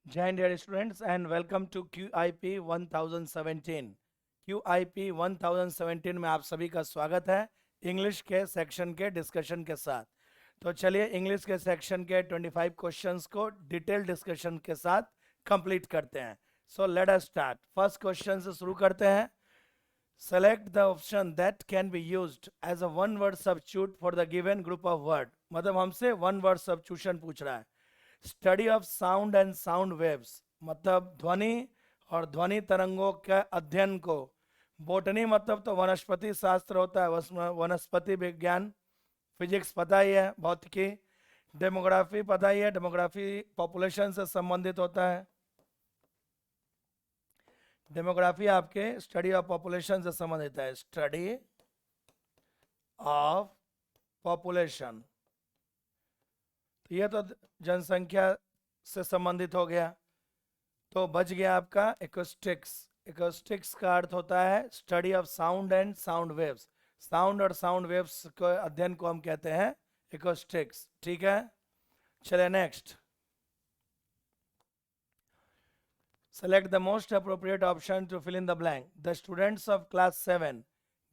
जय हिंद dear students and welcome to QIP 1017। QIP 1017 में आप सभी का स्वागत है इंग्लिश के सेक्शन के डिस्कशन के साथ। तो चलिए इंग्लिश के सेक्शन के 25 क्वेश्चंस को डिटेल डिस्कशन के साथ कंप्लीट करते हैं। So let us start. First question से शुरू करते हैं। Select the option that can be used as a one word substitute for the given group of word. मतलब हमसे वन वर्ड सब्स्टिट्यूशन पूछ रहा है। Study of sound and sound waves, मतलब ध्वनि और ध्वनि तरंगों के अध्ययन को। बोटनी मतलब तो वनस्पति शास्त्र होता है, वनस्पति विज्ञान। फिजिक्स पता ही है, भौतिकी। डेमोग्राफी पता ही है, डेमोग्राफी पॉपुलेशन से संबंधित होता है। डेमोग्राफी आपके स्टडी ऑफ पॉपुलेशन से संबंधित है, स्टडी ऑफ पॉपुलेशन। तो ये तो जनसंख्या से संबंधित हो गया। तो बच गया आपका एक्रोस्टिक्स। एक्रोस्टिक्स का अर्थ होता है study of sound and sound waves. Sound और साउंड वेव्स के अध्ययन को हम कहते हैं एक्रोस्टिक्स। ठीक है, चलिए next. Select the most appropriate option to fill in the blank. The students of class 7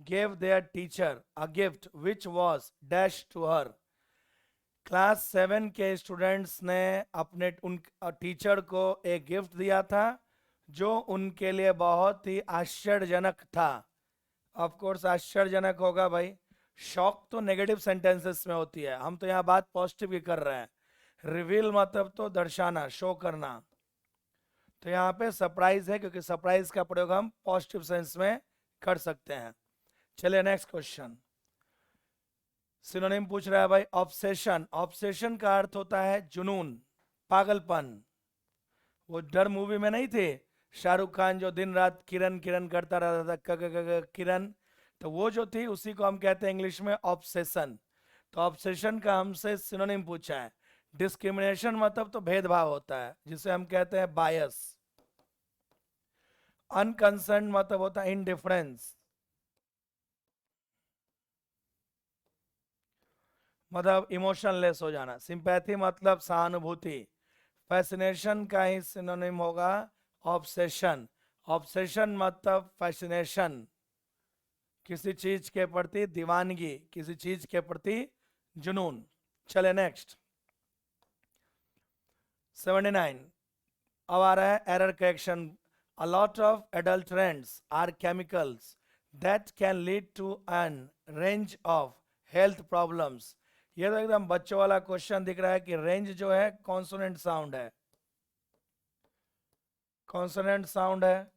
gave their teacher a gift which was dash to her. Class 7 के स्टूडेंट्स ने अपने उन टीचर को एक गिफ्ट दिया था जो उनके लिए बहुत ही आश्चर्यजनक था। ऑफ कोर्स आश्चर्यजनक होगा भाई, शॉक तो नेगेटिव सेंटेंसेस में होती है, हम तो यहाँ बात पॉजिटिव की कर रहे हैं। रिवील मतलब तो दर्शाना, शो करना। तो यहाँ पे सरप्राइज है, क्योंकि सरप्राइज का प्रयोग हम पॉजिटिव सेंस में कर सकते हैं। चलिए नेक्स्ट क्वेश्चन। सिनोनिम पूछ रहा है भाई, ऑब्सेशन। ऑब्सेशन का अर्थ होता है जुनून, पागलपन। वो डर मूवी में नहीं थे शाहरुख खान जो दिन रात किरण किरण करता रहता था, किरण। तो वो जो थी उसी को हम कहते हैं इंग्लिश में ऑब्सेशन। तो ऑब्सेशन का हमसे सिनोनिम पूछा है। डिस्क्रिमिनेशन मतलब तो भेदभाव होता है, जिसे हम कहते हैं बायस। अनकंसर्न मतलब होता है इनडिफरेंस, मतलब इमोशनलेस हो जाना। सिंपैथी मतलब सहानुभूति। फैसिनेशन का ही सिनोनिम होगा ऑब्सेशन। ऑब्सेशन मतलब फैसिनेशन, किसी चीज के प्रति दीवानगी, किसी चीज के प्रति जुनून। चले नेक्स्ट। 79 अब आ रहा है error correction. A lot of adulterants are chemicals that can lead to an range of health problems. ये तो एकदम बच्चों वाला क्वेश्चन दिख रहा है कि रेंज जो है कॉन्सोनेंट साउंड है, कॉन्सोनेंट साउंड है।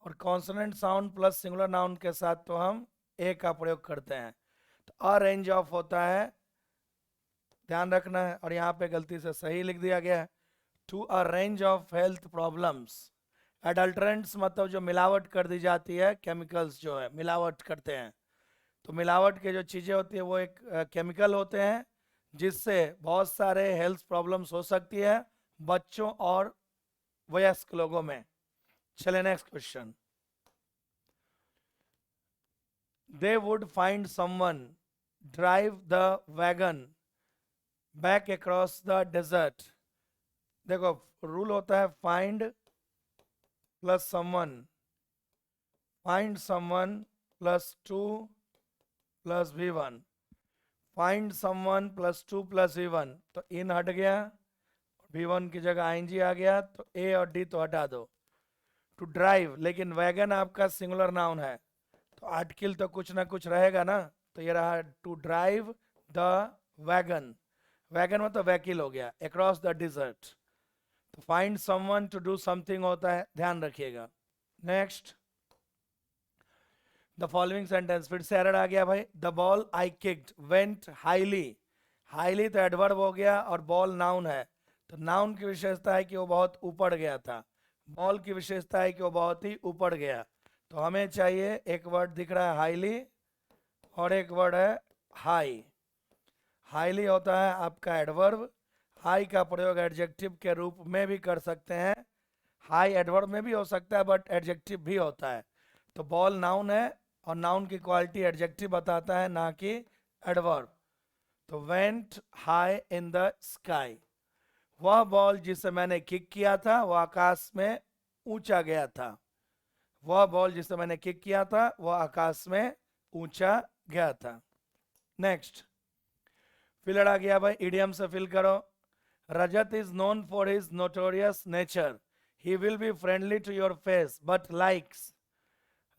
और consonant sound plus singular noun के साथ तो हम ए का प्रयोग करते हैं। तो अ रेंज ऑफ होता है, ध्यान रखना है। और यहाँ पे गलती से सही लिख दिया गया है, to a range of health problems. Adulterants मतलब जो मिलावट कर दी जाती है, केमिकल्स जो है मिलावट करते हैं। तो मिलावट के जो चीज़ें होती है वो एक केमिकल होते हैं, जिससे बहुत सारे हेल्थ प्रॉब्लम्स हो सकती है बच्चों और वयस्क लोगों में। चले next question. They would find someone drive the wagon back across the desert. देखो रूल होता है find plus someone, find someone plus 2 plus V1, find someone plus 2 plus V1। तो इन हट गया, V1 की जगह ING आ गया, तो A और D तो हटा दो। टू ड्राइव, लेकिन वैगन आपका सिंगुलर नाउन है, तो आर्टिकल तो कुछ ना कुछ रहेगा ना। तो ये रहा to drive the wagon. Wagon मतलब वैकिल हो गया, अक्रॉस द डिजर्ट। तो find someone to do something होता है, ध्यान रखिएगा। Next, the following sentence. फिर से एरर आ गया भाई। The ball I kicked went highly. Highly तो एडवर्ब हो गया और बॉल नाउन है, तो नाउन की विशेषता है कि वो बहुत ऊपर गया था, बॉल की विशेषता है कि वो बहुत ही ऊपर गया। तो हमें चाहिए, एक वर्ड दिख रहा है हाईली और एक वर्ड है हाई। हाईली होता है आपका एडवर्ब, हाई का प्रयोग एडजेक्टिव के रूप में भी कर सकते हैं। हाई एडवर्ब में भी हो सकता है बट एडजेक्टिव भी होता है। तो बॉल नाउन है और नाउन की क्वालिटी एडजेक्टिव बताता है, ना कि एडवर्ब। तो went high in the sky. वह बॉल जिसे मैंने किक किया था वह आकाश में ऊंचा गया था। वह बॉल जिसे मैंने किक किया था वह आकाश में ऊंचा गया था। नेक्स्ट, फिलर आ गया भाई, इडियम से फिल करो। Rajat is known for his notorious nature, he will be friendly to your face but likes.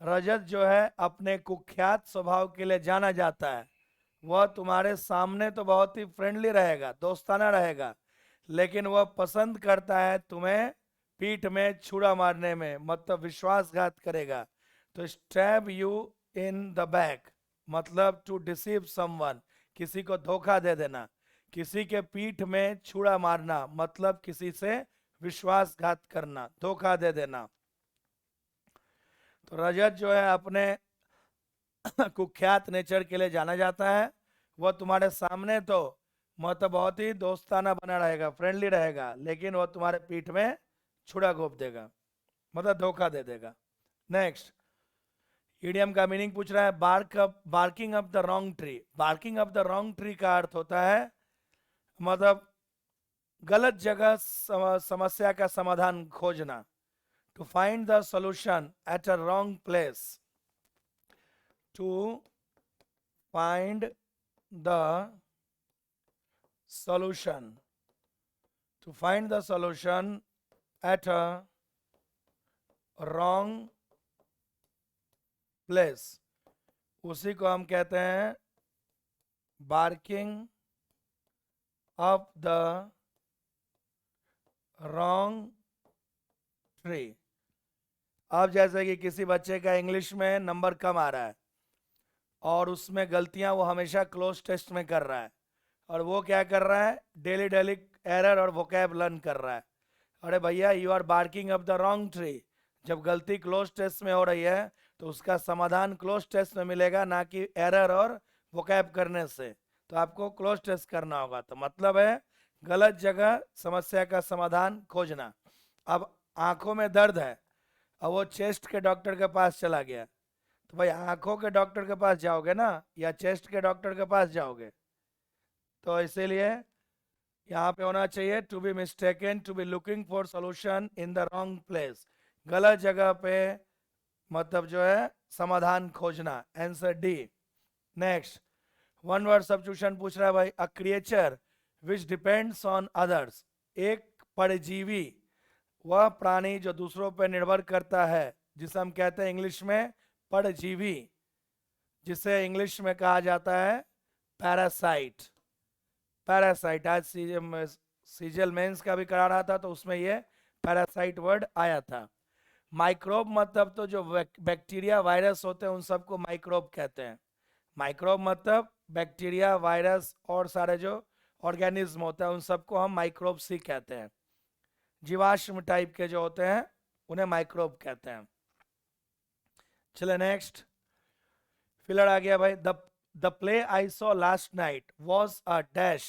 Rajat जो है अपने कुख्यात स्वभाव के लिए जाना जाता है। वह तुम्हारे सामने तो बहुत ही फ्रेंडली रहेगा, दोस्ताना रहेगा, लेकिन वह पसंद करता है तुम्हें पीठ में छुरा मारने में, मतलब विश्वासघात करेगा। तो stab you in the back मतलब टू डिसीव समवन, किसी को धोखा दे देना। किसी के पीठ में छुरा मारना मतलब किसी से विश्वासघात करना, धोखा दे देना। तो रजत जो है अपने कुख्यात नेचर के लिए जाना जाता है। वह तुम्हारे सामने तो मतलब बहुत ही दोस्ताना बना रहेगा, फ्रेंडली रहेगा, लेकिन वह तुम्हारे पीठ में छुरा घोप देगा, मतलब धोखा दे देगा। नेक्स्ट, इडियम का मीनिंग पूछ रहा है, barking up the wrong tree. Barking up the wrong tree का अर्थ होता है मतलब गलत जगह समस्या का समाधान खोजना। To find the solution at a wrong place, to find the solution, to find the solution at a wrong place, उसी को हम कहते हैं barking up the wrong tree। अब जैसे कि किसी बच्चे का इंग्लिश में नंबर कम आ रहा है और उसमें गलतियां वो हमेशा क्लोज टेस्ट में कर रहा है, और वो क्या कर रहा है, डेली डेली एरर और वोकैब लर्न कर रहा है। अरे भैया, you are barking up the wrong tree. जब गलती क्लोज टेस्ट में हो रही है तो उसका समाधान क्लोज टेस्ट में मिलेगा, ना कि एरर और वोकैब करने से। तो आपको क्लोज टेस्ट करना होगा। तो मतलब है गलत जगह समस्या का समाधान खोजना। अब आंखों में दर्द है, अब वो चेस्ट के डॉक्टर के पास चला गया, तो भाई आंखों के डॉक्टर के पास जाओगे ना या चेस्ट के डॉक्टर के पास जाओगे? तो इसीलिए यहाँ पे होना चाहिए to be mistaken to be looking for solution in the wrong place. गलत जगह पे मतलब जो है समाधान खोजना, answer D. Next, one word substitution पूछ रहा है भाई, a creature which depends on others. एक परजीवी, वह प्राणी जो दूसरों पर निर्भर करता है, जिसे हम कहते हैं इंग्लिश में परजीवी, जिसे इंग्लिश में कहा जाता है पैरासाइट। पैरासाइट, आज सीजल मेंस का भी करा रहा था तो उसमें ये पैरासाइट वर्ड आया था। माइक्रोब मतलब तो जो बैक्टीरिया वायरस होते हैं उन सबको माइक्रोब कहते हैं। माइक्रोब मतलब बैक्टीरिया वायरस और सारे जो ऑर्गेनिज्म होते हैं उन सबको हम माइक्रोब्स ही कहते हैं। जीवाश्म टाइप के जो होते हैं उन्हें माइक्रोब कहते हैं। चले नेक्स्ट, फिलर आ गया भाई, the play I saw last night was a dash.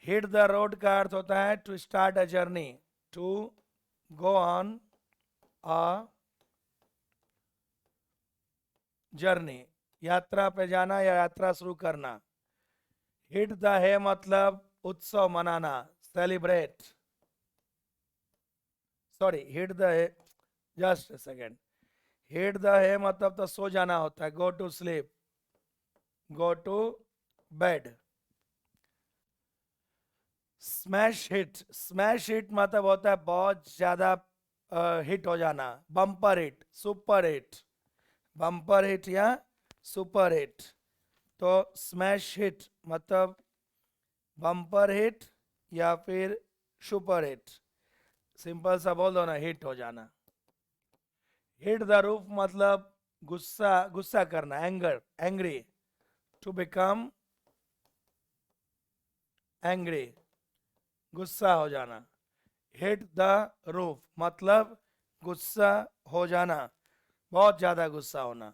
Hit the road का अर्थ होता है to start a journey, to go on a journey, यात्रा पे जाना या यात्रा शुरू करना। हिट द है मतलब उत्सव मनाना, सेलिब्रेट। सॉरी, हिट द है, जस्ट सेकेंड, हिट द है मतलब तो सो जाना होता है, go to sleep, go to bed. Smash hit, smash hit मतलब होता है बहुत ज्यादा हिट हो जाना, bumper hit, super hit, bumper hit या सुपर हिट। तो स्मैश हिट मतलब बम्पर हिट या फिर सुपर हिट, सिंपल सा बोल दो ना, हिट हो जाना। हिट द रूफ मतलब गुस्सा, गुस्सा करना, anger, angry, to become angry, गुस्सा हो जाना। हिट द रूफ मतलब गुस्सा हो जाना, बहुत ज्यादा गुस्सा होना।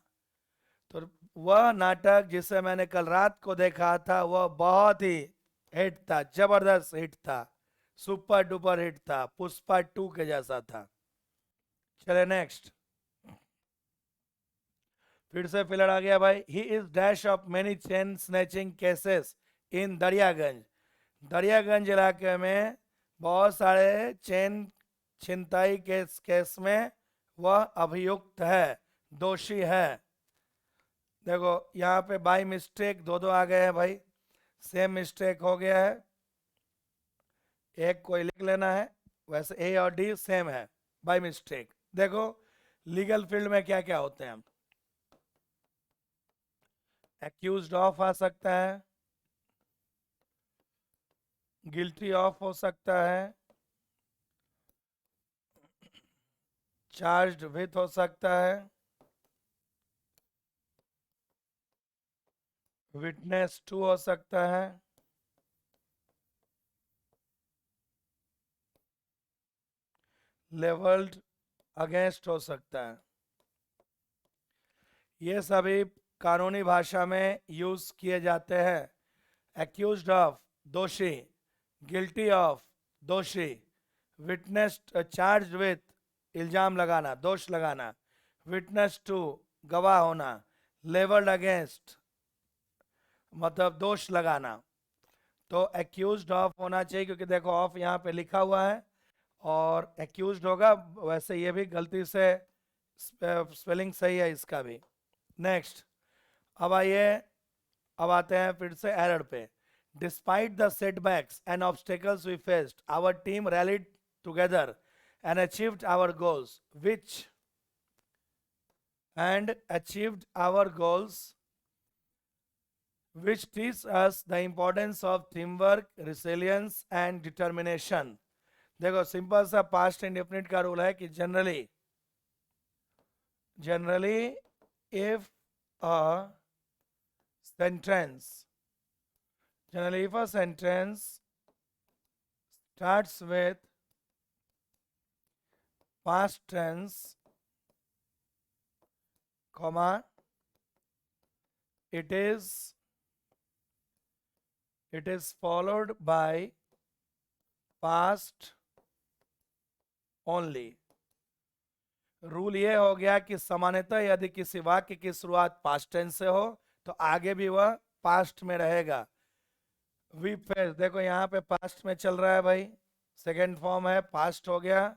तो वह नाटक जिसे मैंने कल रात को देखा था वह बहुत ही हिट था, जबरदस्त हिट था, सुपर डुपर हिट था, पुष्पा 2 के जैसा था। चले नेक्स्ट, फिर से फिलर आ गया भाई, he is dash of many chain snatching cases in Daryaganj. Daryaganj इलाके में बहुत सारे चेन छिनताई के केस में वह अभियुक्त है, दोषी है। देखो यहाँ पे बाय मिस्टेक दो दो आ गए हैं भाई, सेम मिस्टेक हो गया है, एक कोई लिख लेना है। वैसे ए और डी सेम है बाय मिस्टेक। देखो लीगल फील्ड में क्या क्या होते हैं, एक्यूज्ड ऑफ आ सकता है, गिल्टी ऑफ हो सकता है, चार्ज्ड विथ हो सकता है, विटनेस टू हो सकता है, लेवल्ड अगेंस्ट हो सकता है। ये सभी कानूनी भाषा में यूज किए जाते हैं। एक्यूज्ड ऑफ दोषी, गिल्टी ऑफ दोषी, विटनेस चार्ज विथ इल्जाम लगाना, दोष लगाना, विटनेस टू गवाह होना, लेवल्ड अगेंस्ट मतलब दोष लगाना। तो एक्यूज्ड ऑफ होना चाहिए, क्योंकि देखो ऑफ यहाँ पे लिखा हुआ है और एक्यूज्ड होगा। वैसे ये भी गलती से स्पेलिंग सही है इसका भी। नेक्स्ट, अब आइए, अब आते हैं फिर से एरर पे। Despite the setbacks and obstacles we faced, our team rallied together and achieved our goals, which teach us the importance of teamwork, resilience and determination. देखो सिंपल सा पास्ट इंडेफिनिट का रूल है कि generally if a sentence starts with past tense, comma, it is followed by past only. Rule ये हो गया कि सामान्यतः यदि किसी वाक्य की शुरुआत पास्ट टेंस से हो तो आगे भी वह पास्ट में रहेगा। वी फेस, देखो यहाँ पे पास्ट में चल रहा है भाई, सेकेंड फॉर्म है, पास्ट हो गया।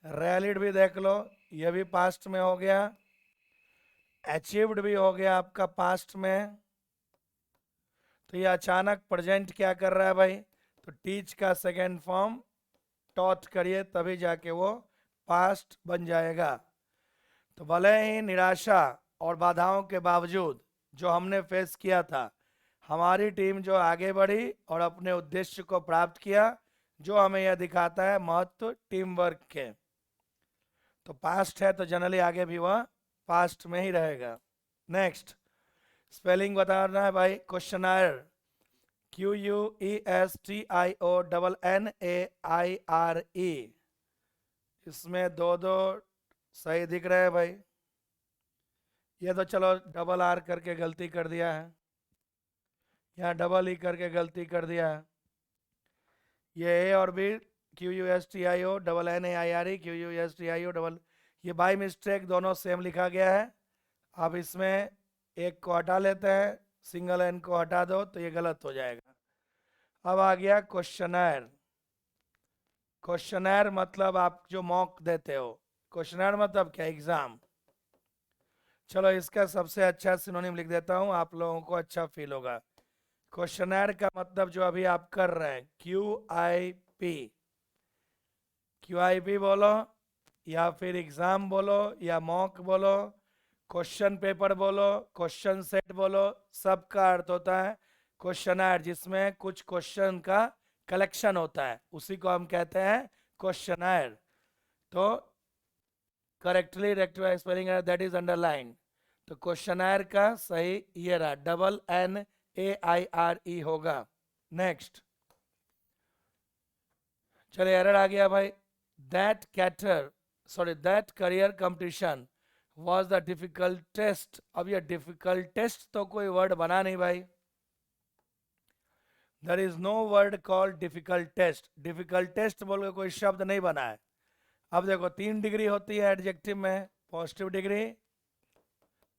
रैलिड भी देख लो, ये भी पास्ट में हो गया। अचीव्ड भी हो गया आपका पास्ट में। तो ये अचानक प्रेजेंट क्या कर रहा है भाई, तो टीच का सेकेंड फॉर्म टॉट करिए, तभी जाके वो पास्ट बन जाएगा। तो भले ही निराशा और बाधाओं के बावजूद जो हमने फेस किया था, हमारी टीम जो आगे बढ़ी और अपने उद्देश्य को प्राप्त किया, जो हमें यह दिखाता है महत्व टीम वर्क के। तो पास्ट है तो जनरली आगे भी वह पास्ट में ही रहेगा। नेक्स्ट, स्पेलिंग बताना है भाई। क्वेश्चनायर, QUESTIONNAIRE, इसमें दो दो सही दिख रहे हैं भाई। ये तो चलो डबल आर करके गलती कर दिया है, यहाँ डबल ई करके गलती कर दिया है। ये ए और बी, QUSTIONNAIRE, QUSTIO, ये बाय मिस्टेक दोनों सेम लिखा गया है। अब इसमें एक को हटा लेते हैं, सिंगल एन को हटा दो तो ये गलत हो जाएगा। अब आ गया क्वेश्चनर। क्वेश्चनर मतलब आप जो मॉक देते हो, क्वेश्चनर मतलब क्या, एग्जाम। चलो इसका सबसे अच्छा सिनोनिम लिख देता हूं, आप लोगों को अच्छा फील होगा। क्वेश्चनर का मतलब जो अभी आप कर रहे हैं, QIP बोलो या फिर एग्जाम बोलो या मॉक बोलो, क्वेश्चन पेपर बोलो, क्वेश्चन सेट बोलो, सबका अर्थ होता है क्वेश्चनर, जिसमें कुछ क्वेश्चन का कलेक्शन होता है, उसी को हम कहते हैं क्वेश्चनर। तो correctly rectify spelling that is underline. तो क्वेश्चनर का सही ये रहा, NNAIRE होगा। नेक्स्ट, चलिए एरर आ गया भाई। That career competition was the difficult test. अब ये डिफिकल्ट टेस्ट तो कोई वर्ड बना नहीं भाई, there is no word called difficult test. Difficult test बोल के कोई शब्द नहीं बना है। अब देखो 3 डिग्री होती है एडजेक्टिव में, positive degree,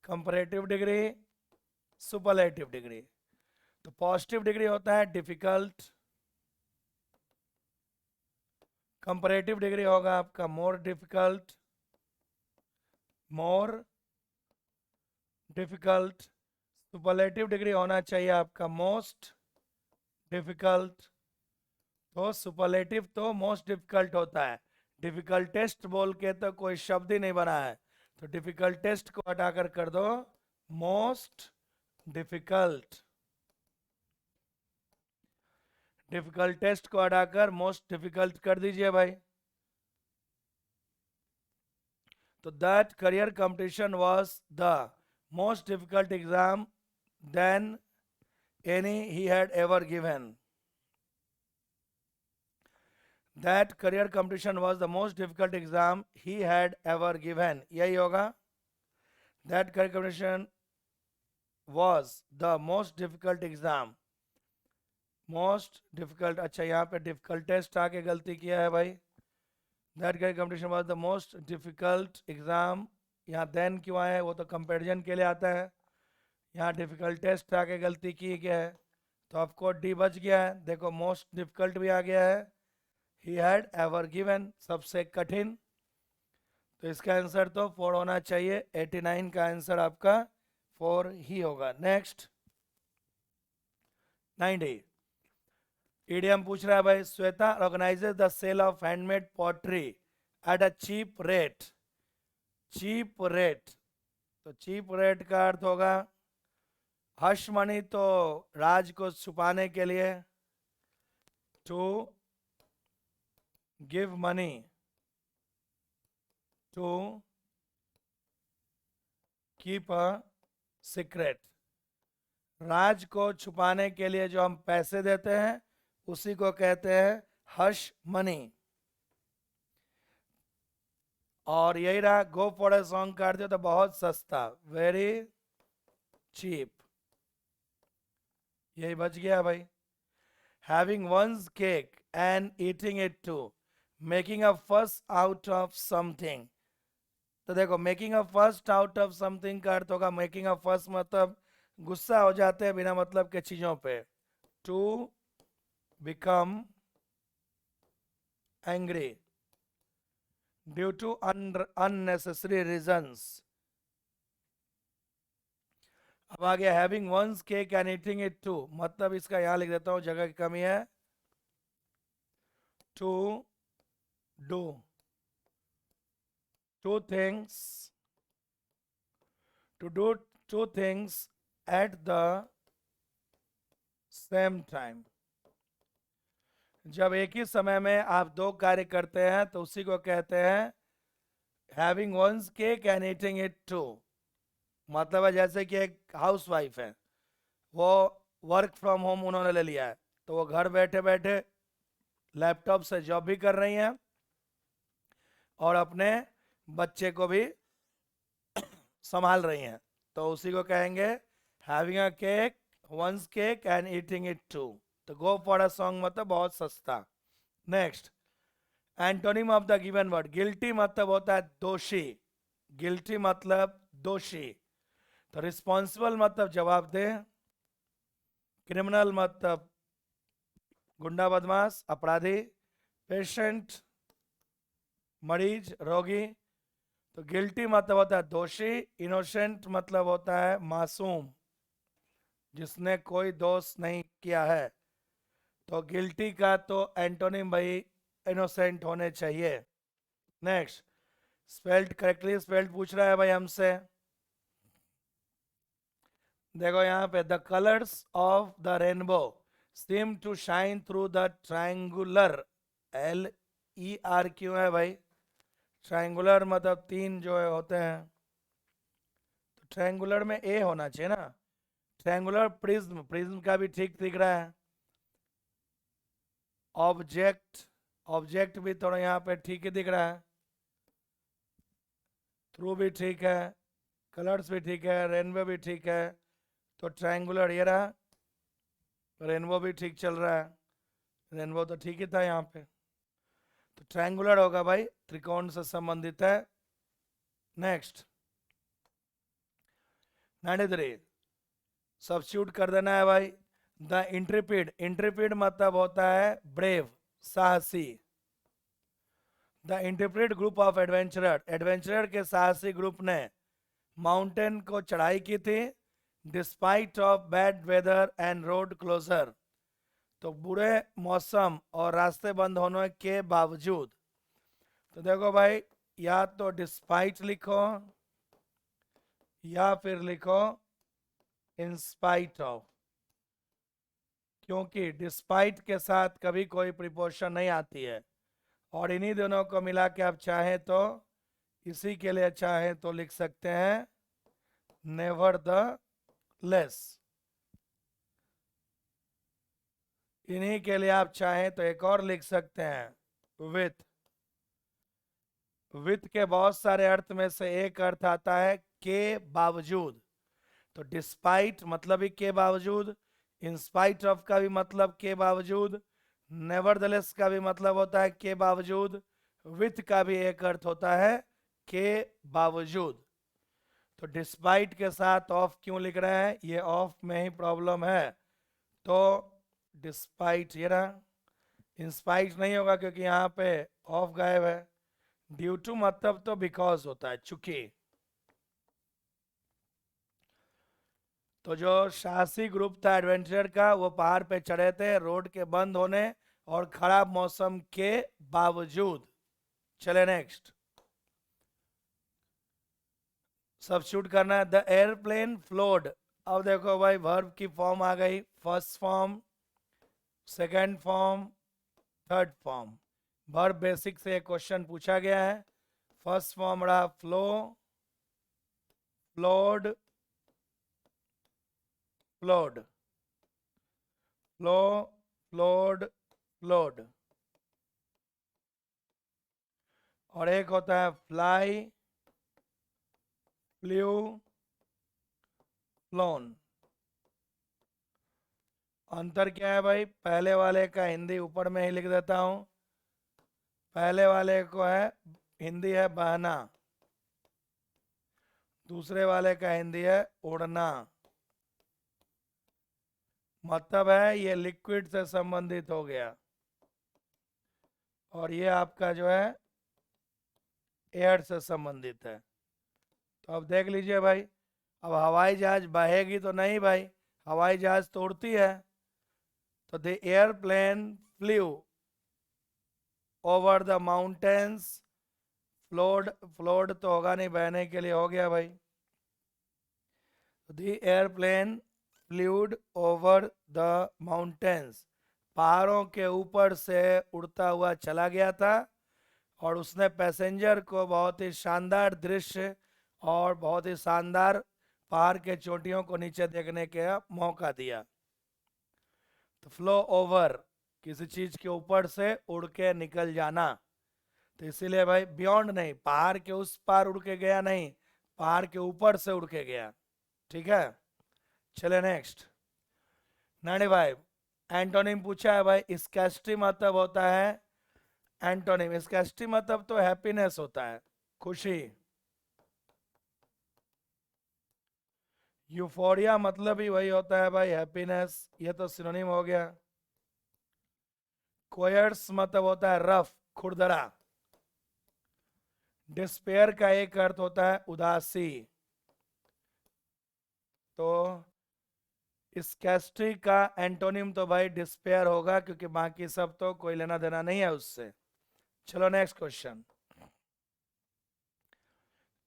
comparative degree, superlative degree. तो पॉजिटिव डिग्री होता है डिफिकल्ट, कंपैरेटिव डिग्री होगा आपका more difficult, more difficult. Superlative degree होना चाहिए आपका मोस्ट डिफिकल्ट। तो सुपरलेटिव तो मोस्ट डिफिकल्ट होता है, डिफिकल्टेस्ट बोल के तो कोई शब्द ही नहीं बना है, तो डिफिकल्टेस्ट को हटाकर कर दो मोस्ट डिफिकल्ट। डिफिकल्टेस्ट को हटाकर मोस्ट डिफिकल्ट कर दीजिए भाई। तो that career competition was the most difficult exam than any he had ever given. That career competition was the most difficult exam he had ever given. यही होगा, that career competition was the most difficult exam. Most difficult, अच्छा यहाँ पे difficultest आके गलती किया है भाई। That career competition was the most difficult exam. यहाँ then क्यों आया है, वो तो कंपेरिजन के लिए आता है। यहाँ डिफिकल्टेस्ट आके गलती की क्या है, तो आपको डी बच गया है। देखो मोस्ट डिफिकल्ट भी आ गया है, ही हैड एवर गिवन सबसे कठिन, तो इसका आंसर तो 4 होना चाहिए। 89 का आंसर आपका 4 ही होगा। नेक्स्ट 90 ईडीएम पूछ रहा है भाई, Shweta organises the sale of handmade pottery at a cheap rate. Cheap rate, तो चीप रेट का अर्थ होगा हश मनी, तो राज को छुपाने के लिए, to give money to keep a secret. राज को छुपाने के लिए जो हम पैसे देते हैं उसी को कहते हैं हश मनी। और यही रहा, गो फॉर ए सॉन्ग कर दो तो बहुत सस्ता, वेरी चीप, यही बच गया भाई। Having one's cake and eating it too, making a first out of something. तो देखो making a first out of something का अर्थ होगा, मेकिंग अ फर्स्ट मतलब गुस्सा हो जाते हैं बिना मतलब के चीजों पे, to become angry due to unnecessary reasons. अब आ गया having one's cake and eating it too, मतलब इसका यहां लिख देता हूं, जगह की कमी है। To do two things, to do two things at the same time। जब एक ही समय में आप दो कार्य करते हैं तो उसी को कहते हैं having one's cake and eating it too. मतलब है जैसे कि एक हाउस वाइफ है, वो वर्क फ्रॉम होम उन्होंने ले लिया है, तो वो घर बैठे बैठे लैपटॉप से जॉब भी कर रही हैं और अपने बच्चे को भी संभाल रही हैं, तो उसी को कहेंगे having a cake, one's cake and eating it too. तो गो फॉर अ सॉन्ग मतलब बहुत सस्ता। Next antonym of the given word, guilty मतलब होता है दोषी, गिल्टी मतलब दोषी। तो रिस्पॉन्सिबल मतलब जवाबदेह, क्रिमिनल मतलब गुंडा बदमाश अपराधी, पेशेंट मरीज रोगी। तो गिल्टी मतलब होता है दोषी, इनोसेंट मतलब होता है मासूम जिसने कोई दोष नहीं किया है। तो गिल्टी का तो एंटोनिम भाई इनोसेंट होने चाहिए। नेक्स्ट स्पेल्ड करेक्टली स्पेल्ड पूछ रहा है भाई हमसे। देखो यहाँ पे the colours of the rainbow seem to shine through the triangular, LER क्यों है भाई, ट्रायंगुलर मतलब तीन जो है होते हैं, तो ट्रायंगुलर में ए होना चाहिए ना। ट्रायंगुलर प्रिज्म, प्रिज्म का भी ठीक दिख रहा है। ऑब्जेक्ट, ऑब्जेक्ट भी थोड़ा यहाँ पे ठीक ही दिख रहा है। थ्रू भी ठीक है, कलर्स भी ठीक है, रेनबो भी ठीक है, तो ट्रायंगुलर ये रहा, रेनबो भी ठीक चल रहा है, रेनबो तो ठीक ही था यहाँ पे, तो ट्रायंगुलर होगा भाई, त्रिकोण से संबंधित है। नेक्स्ट 93 सब्स्टिट्यूट कर देना है भाई। द इंट्रीपिड, इंट्रीपिड मतलब होता है ब्रेव साहसी, the interpret group of adventurer, adventurer के साहसी ग्रुप ने माउंटेन को चढ़ाई की थी despite of bad weather and road closure, तो बुरे मौसम और रास्ते बंद होने के बावजूद। तो देखो भाई, या तो डिस्पाइट लिखो या फिर लिखो इन स्पाइट ऑफ, क्योंकि डिस्पाइट के साथ कभी कोई प्रीपोजिशन नहीं आती है। और इन्हीं दोनों को मिला के आप चाहें तो इसी के लिए चाहें तो लिख सकते हैं नेवर द लेस। इन्हीं के लिए आप चाहें तो एक और लिख सकते हैं विथ। विथ के बहुत सारे अर्थ में से एक अर्थ आता है के बावजूद, तो डिस्पाइट मतलब ही के बावजूद, इन स्पाइट ऑफ का भी मतलब के बावजूद, नेवरदलेस का भी मतलब होता है के बावजूद, विथ का भी एक अर्थ होता है के बावजूद। तो डिस्पाइट के साथ ऑफ क्यों लिख रहे हैं, ये ऑफ में ही प्रॉब्लम है। तो डिस्पाइट ये रहा, इंस्पाइट नहीं होगा क्योंकि यहाँ पे ऑफ गायब है। ड्यू टू मतलब तो बिकॉज होता है, चूंकि। तो जो साहसी ग्रुप था एडवेंचर का, वो पहाड़ पे चढ़े थे रोड के बंद होने और खराब मौसम के बावजूद। चले नेक्स्ट, सब्स्टिट्यूट करना है। द एयरप्लेन फ्लोड, अब देखो भाई वर्ब की फॉर्म आ गई, first form, second form, third form. Verb basic से एक क्वेश्चन पूछा गया है। फर्स्ट फॉर्म रहा flow, flowed, flowed, flow, flowed, flowed. और एक होता है फ्लाई, फ्लू, फ्लोन। अंतर क्या है भाई, पहले वाले का हिंदी ऊपर में ही लिख देता हूं। पहले वाले को है हिंदी है बहना, दूसरे वाले का हिंदी है उड़ना। मतलब है ये लिक्विड से संबंधित हो गया और ये आपका जो है एयर से संबंधित है। तो अब देख लीजिए भाई, अब हवाई जहाज बहेगी तो नहीं भाई, हवाई जहाज तो उड़ती है। तो the airplane flu over the mountains, flowed, flowed तो होगा नहीं, बहने के लिए हो गया भाई। The airplane fluid over the mountains, पहाड़ों के ऊपर से उड़ता हुआ चला गया था और उसने पैसेंजर को बहुत ही शानदार दृश्य और बहुत ही शानदार पहाड़ के चोटियों को नीचे देखने का मौका दिया। तो फ्लो ओवर, किसी चीज के ऊपर से उड़ के निकल जाना। तो इसीलिए भाई बियॉन्ड नहीं, पहाड़ के उस पार उड़ के गया नहीं, पहाड़ के ऊपर से उड़ के गया। ठीक है, चले नेक्स्ट। 95 एंटोनिम पूछा है भाई, स्कैस्टी मतलब होता है एंटोनिम, स्कैस्टी मतलब तो हैप्पीनेस होता है, खुशी। यूफोरिया मतलब ही वही होता है भाई, हैप्पीनेस, ये तो सिनोनिम हो गया। कोयर्स मतलब होता है रफ, खुरदरा। डिस्पेयर का एक अर्थ होता है उदासी। तो स्कैस्टी का एंटोनिम तो भाई डिस्पेयर होगा क्योंकि बाकी सब तो कोई लेना देना नहीं है उससे। चलो नेक्स्ट क्वेश्चन।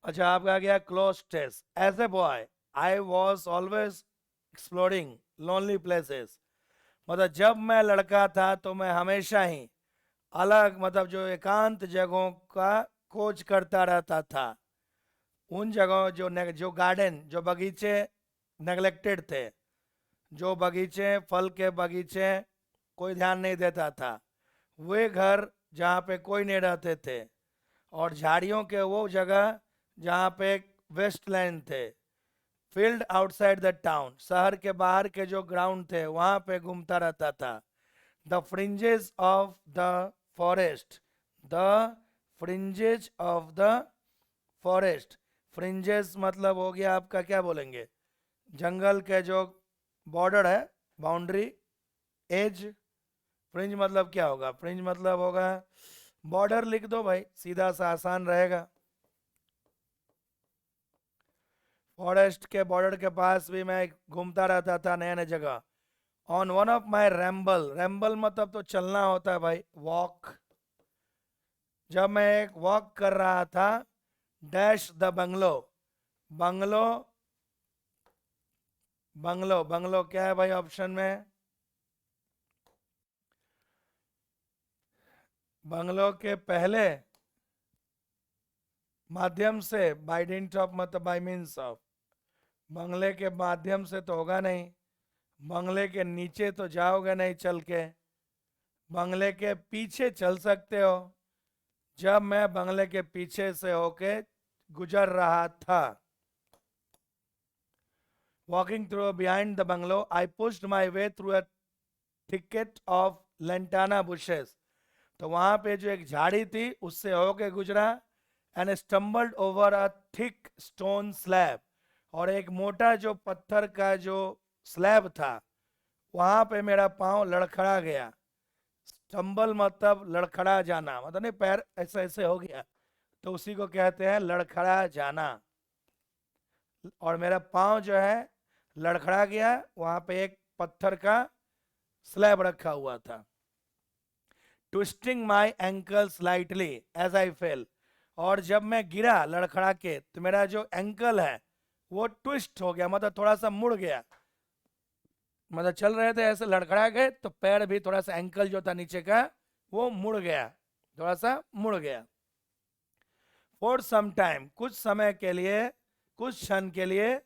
अच्छा आपका आ गया close test. As a boy I was always exploring lonely places, मतलब जब मैं लड़का था तो मैं हमेशा ही अलग, मतलब जो एकांत जगहों का खोज करता रहता था। उन जगहों जो गार्डन, जो बगीचे नेग्लेक्टेड थे, जो बगीचे, फल के बगीचे कोई ध्यान नहीं देता था, वे घर जहाँ पे कोई नहीं रहते थे, और झाड़ियों के वो जगह जहाँ पे वेस्टलैंड थे, फील्ड आउटसाइड द टाउन, शहर के बाहर के जो ग्राउंड थे वहाँ पे घूमता रहता था। The fringes of the forest, the fringes of the forest, fringes मतलब हो गया आपका, क्या बोलेंगे, जंगल के जो बॉर्डर है, बाउंड्री, एज। फ्रिंज मतलब क्या होगा, फ्रिंज मतलब होगा बॉर्डर लिख दो भाई, सीधा सा आसान रहेगा। फॉरेस्ट के बॉर्डर के पास भी मैं घूमता रहता था नए नए जगह। On one of my ramble, ramble मतलब तो चलना होता है भाई, वॉक। जब मैं एक वॉक कर रहा था, dash the bungalow, bungalow, bungalow, bungalow क्या है भाई ऑप्शन में? बंगलो के पहले माध्यम से, बाई डिंट ऑफ मतलब बाई मीन्स ऑफ, बंगले के माध्यम से तो होगा नहीं, बंगले के नीचे तो जाओगे नहीं चल के, बंगले के पीछे चल सकते हो। जब मैं बंगले के पीछे से होके गुजर रहा था, walking through behind the bungalow, I pushed my way through a thicket of lantana bushes. तो वहां पे जो एक झाड़ी थी उससे होके गुजरा, and stumbled over a thick stone slab, और एक मोटा जो पत्थर का जो स्लैब था वहां पे मेरा पांव लड़खड़ा गया। स्टम्बल मतलब लड़खड़ा जाना, मतलब नहीं पैर ऐसे ऐसे हो गया, तो उसी को कहते हैं लड़खड़ा जाना। और मेरा पांव जो है लड़खड़ा गया, वहां पे एक पत्थर का स्लैब रखा हुआ था। Twisting my ankle slightly as I fell, और जब मैं गिरा लड़खड़ा के तो मेरा जो एंकल है वो ट्विस्ट हो गया, मतलब थोड़ा सा मुड़ गया। मतलब चल रहे थे ऐसे लड़खड़ा गए तो पैर भी थोड़ा सा, एंकल जो था नीचे का वो मुड़ गया, थोड़ा सा मुड़ गया। फॉर सम टाइम, कुछ समय के लिए, कुछ क्षण के लिए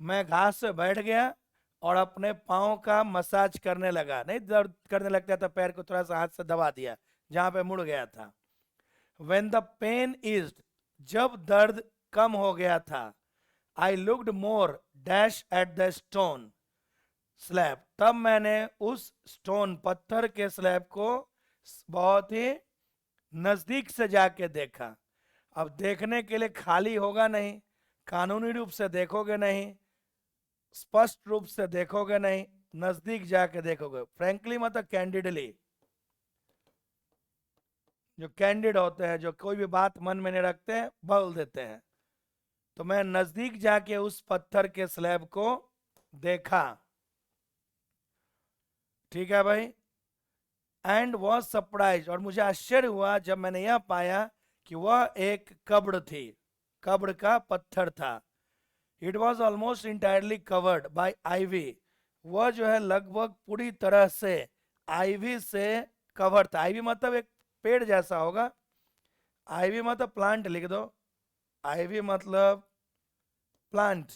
मैं घास से बैठ गया और अपने पाँव का मसाज करने लगा। नहीं दर्द करने लगता था, पैर को थोड़ा सा हाथ से दबा दिया जहां पे मुड़ गया था। When the pain eased, जब दर्द कम हो गया था, I looked more dash at the stone slab, तब मैंने उस स्टोन पत्थर के स्लैब को बहुत ही नजदीक से जाके देखा। अब देखने के लिए खाली होगा नहीं, कानूनी रूप से देखोगे नहीं, स्पष्ट रूप से देखोगे नहीं, नजदीक जाके देखोगे। फ्रेंकली मतलब कैंडिडली, जो कैंडिड होते हैं, जो कोई भी बात मन में नहीं रखते हैं, बोल देते हैं। तो मैं नजदीक जाके उस पत्थर के स्लैब को देखा। ठीक है भाई। एंड वॉज सरप्राइज, और मुझे आश्चर्य हुआ जब मैंने यह पाया कि वह एक कब्र थी, कब्र का पत्थर था। It was almost entirely covered by ivy, वह जो है लगभग पूरी तरह से आईवी से कवर था। आईवी मतलब एक पेड़ जैसा होगा, आईवी मतलब प्लांट लिख दो, आईवी मतलब प्लांट,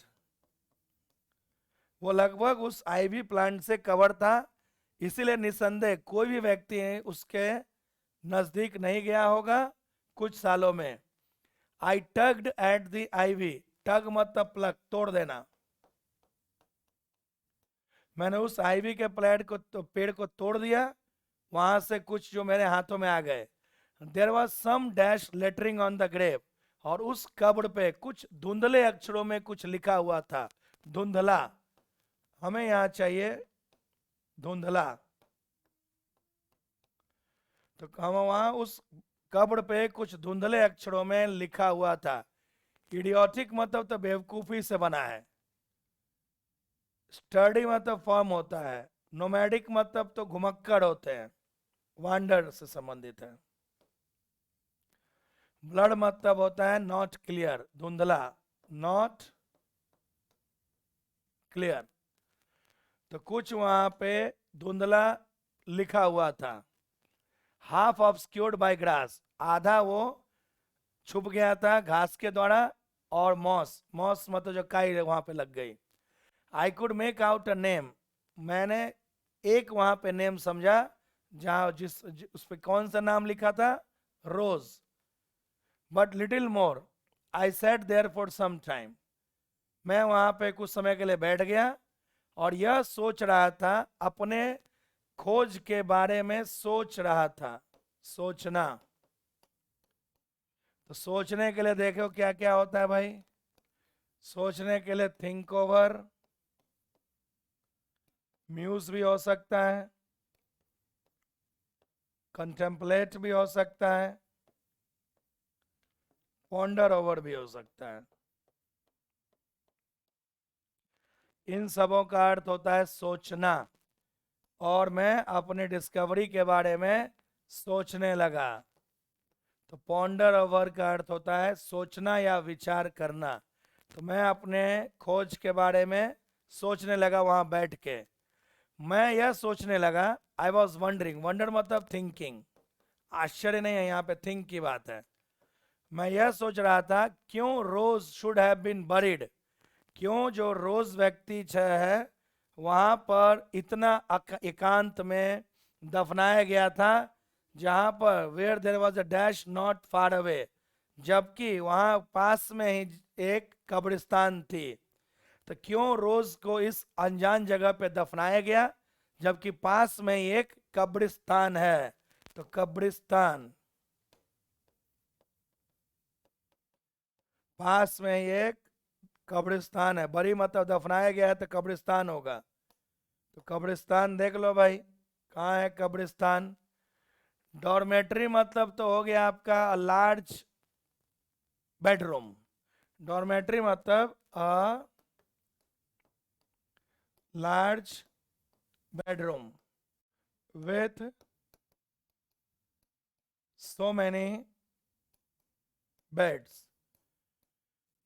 वो लगभग उस आईवी प्लांट से कवर था। इसीलिए निसंदेह कोई भी व्यक्ति उसके नजदीक नहीं गया होगा कुछ सालों में। आई टग्ड एट द आईवी, टग मतलब प्लग, तोड़ देना। मैंने उस आईवी के प्लेट को तो पेड़ को तोड़ दिया, वहां से कुछ जो मेरे हाथों में आ गए। There was some dash lettering on the grave, और उस कब्र पे कुछ धुंधले अक्षरों में कुछ लिखा हुआ था। धुंधला, हमें यहां चाहिए धुंधला। तो हम वहां उस कब्र पे कुछ धुंधले अक्षरों में लिखा हुआ था। इडियोटिक मतलब तो बेवकूफी से बना है, स्टडी मतलब फॉर्म होता है, नोमैडिक मतलब तो घुमक्कड़ होते हैं, वांडर से संबंधित है। ब्लड मतलब होता है नॉट क्लियर, धुंधला, नॉट क्लियर। तो कुछ वहां पे धुंधला लिखा हुआ था। हाफ ऑब्सक्योर्ड बाय ग्रास, आधा वो छुप गया था घास के द्वारा, और मॉस, मॉस मतलब जो काई वहां पे लग गई। I could make out a name, मैंने एक वहां पे नेम समझा, जहां उस पे कौन सा नाम लिखा था, Rose. But little more, I set there for some time, मैं वहां पे कुछ समय के लिए बैठ गया और यह सोच रहा था, अपने खोज के बारे में सोच रहा था। सोचना, तो सोचने के लिए देखो क्या क्या होता है भाई। सोचने के लिए थिंक ओवर, म्यूज भी हो सकता है, कंटेम्पलेट भी हो सकता है, पॉन्डर ओवर भी हो सकता है। इन सबों का अर्थ होता है सोचना, और मैं अपनी डिस्कवरी के बारे में सोचने लगा। तो पॉन्डर ओवर का अर्थ होता है सोचना या विचार करना। तो मैं अपने खोज के बारे में सोचने लगा वहां बैठ के। मैं यह सोचने लगा, आई वॉज वंडरिंग, वंडर मतलब थिंकिंग, आश्चर्य नहीं है, यहाँ पे थिंक की बात है। मैं यह सोच रहा था क्यों रोज शुड हैव बीन बरीड, क्यों जो रोज व्यक्ति है वहां पर इतना एकांत में दफनाया गया था, जहां पर where there was a dash not far away, जबकि वहां पास में ही एक कब्रिस्तान थी। तो क्यों रोज को इस अनजान जगह पे दफनाया गया जबकि पास में ही एक कब्रिस्तान है। तो कब्रिस्तान, पास में ही एक कब्रिस्तान है, बरी मतलब दफनाया गया है तो कब्रिस्तान होगा। तो कब्रिस्तान देख लो भाई, कहाँ है कब्रिस्तान। डॉर्मेट्री मतलब तो हो गया आपका लार्ज बेडरूम। डॉर्मेट्री मतलब a large bedroom with so many beds.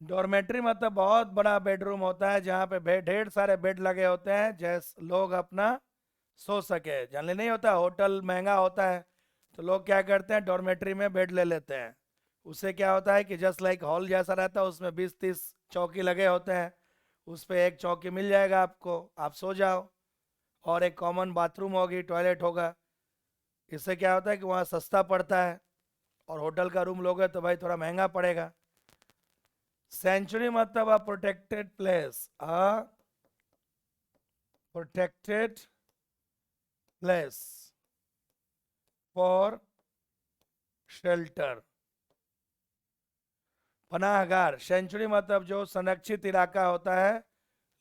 Dormitory मतलब बहुत बड़ा बेडरूम होता है जहाँ पे ढेर सारे बेड लगे होते हैं, जैसे लोग अपना सो सके। जानले नहीं होता, होटल महंगा होता है तो लोग क्या करते हैं, डॉर्मेट्री में बेड ले लेते हैं। उससे क्या होता है कि जस्ट लाइक हॉल जैसा रहता है, उसमें 20-30 चौकी लगे होते हैं, उस पर एक चौकी मिल जाएगा आपको, आप सो जाओ, और एक कॉमन बाथरूम होगी, टॉयलेट होगा। इससे क्या होता है कि वहाँ सस्ता पड़ता है, और होटल का रूम लोगे तो भाई थोड़ा महंगा पड़ेगा। सेंचुरी मतलब a protected place, a protected place for shelter, पनाहगार। सेंचुरी मतलब जो संरक्षित इलाका होता है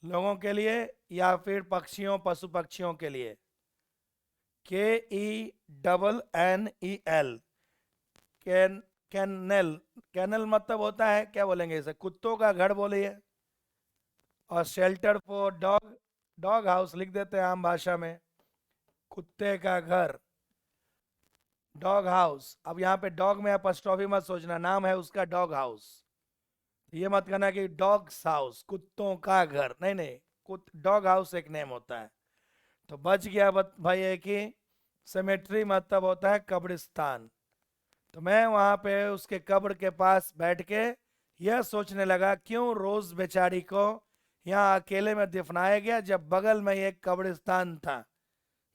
लोगों के लिए या फिर पक्षियों, पशु पक्षियों के लिए। KENNEL, कैनल, कैनल मतलब होता है, क्या बोलेंगे इसे, कुत्तों का घर बोलिए। और shelter for dog, dog house लिख देते हैं आम भाषा में, कुत्ते का घर, डॉग हाउस। अब यहाँ पे डॉग में अपस्ट्रॉफी मत सोचना, नाम है उसका डॉग हाउस। ये मत कहना कि डॉग्स हाउस, कुत्तों का घर, नहीं नहीं, डॉग हाउस एक नेम होता है। तो बच गया भाई है कि सेमेट्री मतलब होता है कब्रिस्तान। तो मैं वहां पे उसके कब्र के पास बैठ के यह सोचने लगा क्यों रोज बेचारी को यहाँ अकेले में दफनाया गया जब बगल में एक कब्रिस्तान था।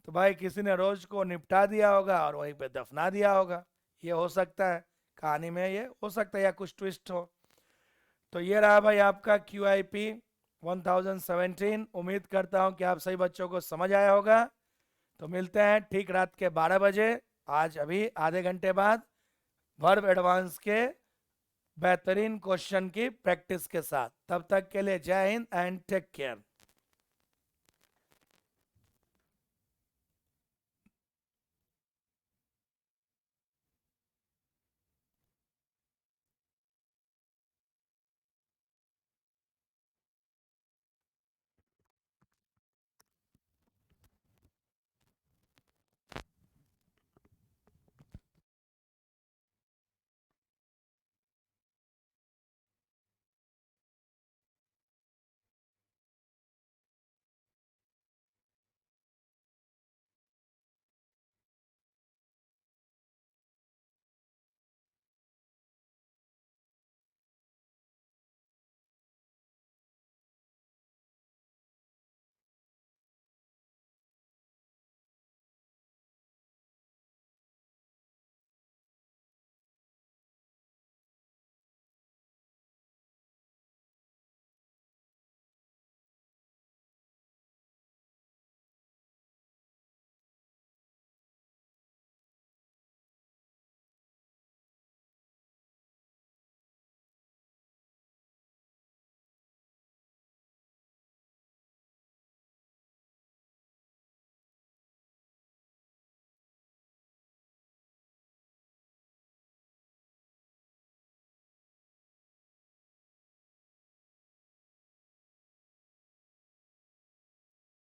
तो भाई किसी ने रोज को निपटा दिया होगा और वहीं पे दफना दिया होगा, ये हो सकता है, कहानी में ये हो सकता है, या कुछ ट्विस्ट हो। तो ये रहा भाई आपका QIP 1017। उम्मीद करता हूँ कि आप सभी बच्चों को समझ आया होगा। तो मिलते हैं ठीक रात के 12 बजे, आज अभी आधे घंटे बाद, वर्ब एडवांस के बेहतरीन क्वेश्चन की प्रैक्टिस के साथ। तब तक के लिए जय हिंद एंड टेक केयर।